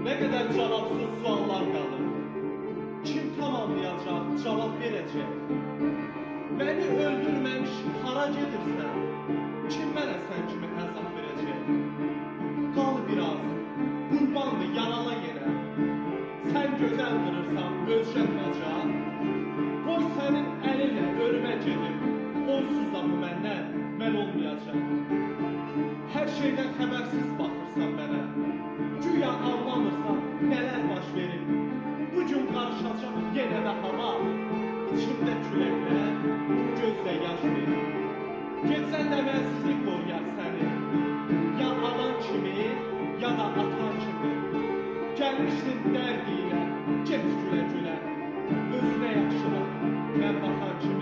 Ne kadar cevapsız suallar qalır. Kim tamamlayacaq, cavab verəcək? Beni öldürməmiş hara gedirsən? Kim mənə sən kimi hesab verəcək? Qal biraz, qurbandır yarala yenə. Sən gözəl qırırsan, özcə qıracaq. Qoy sənin əlinlə ölümə gedim. Onsuz da bu məndən mən olmayacaq. Hər şeydən xəbərsiz baxırsan mənə. Güya anlamırsan nələr baş verir. Bugün qarışacaq yenə də hava. İçimdə küləklər, gözdə yaş verir. Getsən də mənsizlik qoruyar səni. Ya alan kimi, ya da atan kimi. Gəlmişdin dərdi ilə, get gülə gülə. Özünə yaxşı bax, mən baxan kimi.